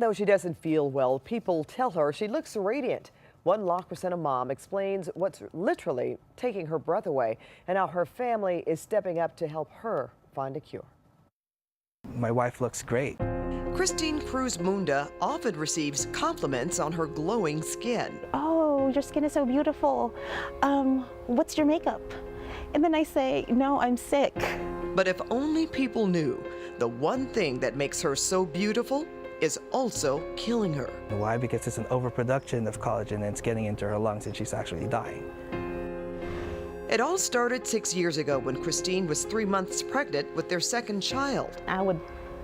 though she doesn't feel well, people tell her she looks radiant. One La Crescenta mom explains what's literally taking her breath away and how her family is stepping up to help her find a cure. My wife looks great. Kristine Cruz-Munda often receives compliments on her glowing skin. Oh, your skin is so beautiful. What's your makeup? And then I say, no, I'm sick. But if only people knew, the one thing that makes her so beautiful is also killing her. Why? Because it's an overproduction of collagen and it's getting into her lungs and she's actually dying. It all started 6 years ago when Kristine was 3 months pregnant with their second child. I would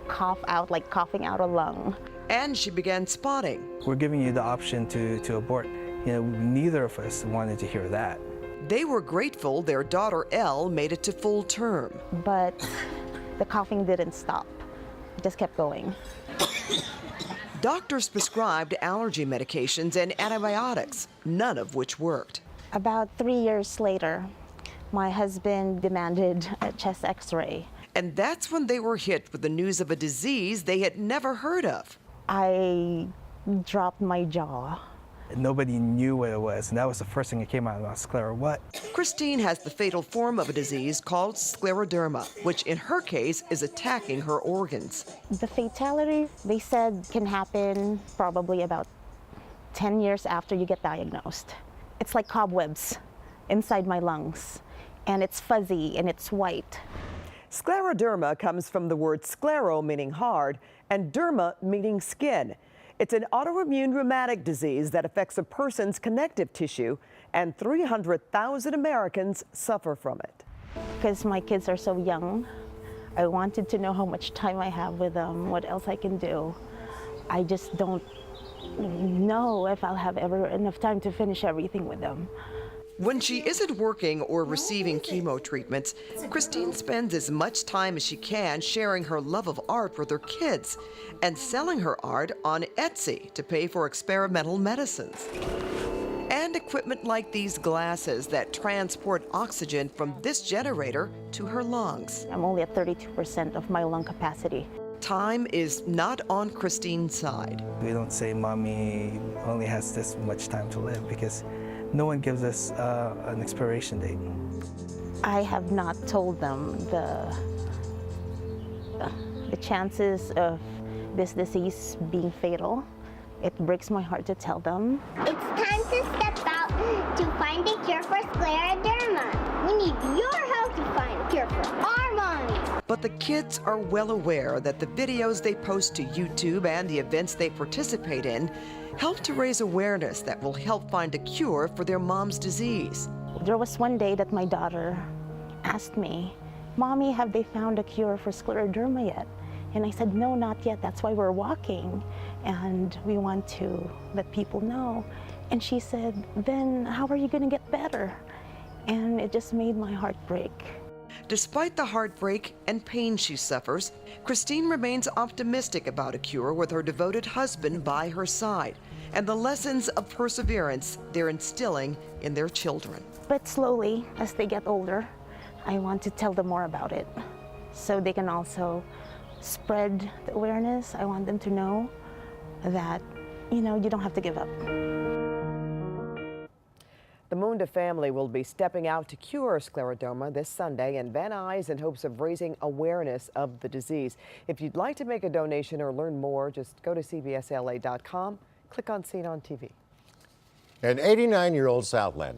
cough out like coughing out a lung. And she began spotting. We're giving you the option to abort. Neither of us wanted to hear that. They were grateful their daughter Elle made it to full term. But the coughing didn't stop. It just kept going. Doctors prescribed allergy medications and antibiotics, none of which worked. About 3 years later, my husband demanded a chest x-ray. And that's when they were hit with the news of a disease they had never heard of. I dropped my jaw. Nobody knew what it was, and that was the first thing that came out of my mouth. Sclera, what? Kristine has the fatal form of a disease called Scleroderma, which in her case is attacking her organs. The fatality, they said, can happen probably about 10 years after you get diagnosed. It's like cobwebs inside my lungs, and it's fuzzy and it's white. Scleroderma comes from the word sclero, meaning hard, and derma, meaning skin. It's an autoimmune rheumatic disease that affects a person's connective tissue, and 300,000 Americans suffer from it. Because my kids are so young, I wanted to know how much time I have with them, what else I can do. I just don't know if I'll have ever enough time to finish everything with them. When she isn't working or receiving chemo treatments, Kristine spends as much time as she can sharing her love of art with her kids and selling her art on Etsy to pay for experimental medicines. And equipment like these glasses that transport oxygen from this generator to her lungs. I'm only at 32% of my lung capacity. Time is not on Kristine's side. We don't say mommy only has this much time to live because no one gives us an expiration date. I have not told them the chances of this disease being fatal. It breaks my heart to tell them. It's time to step out to find a cure for scleroderma. We need your help to find a cure for our mommy. But the kids are well aware that the videos they post to YouTube and the events they participate in help to raise awareness that will help find a cure for their mom's disease. There was one day that my daughter asked me, Mommy, have they found a cure for scleroderma yet? And I said, no, not yet. That's why we're walking. And we want to let people know. And she said, then how are you going to get better? And it just made my heart break. Despite the heartbreak and pain she suffers, Kristine remains optimistic about a cure with her devoted husband by her side and the lessons of perseverance they're instilling in their children. But slowly, as they get older, I want to tell them more about it so they can also spread the awareness. I want them to know that, you don't have to give up. The Munda family will be stepping out to cure scleroderma this Sunday in Van Nuys in hopes of raising awareness of the disease. If you'd like to make a donation or learn more, just go to cbsla.com, click on Seen on TV. An 89-year-old Southlander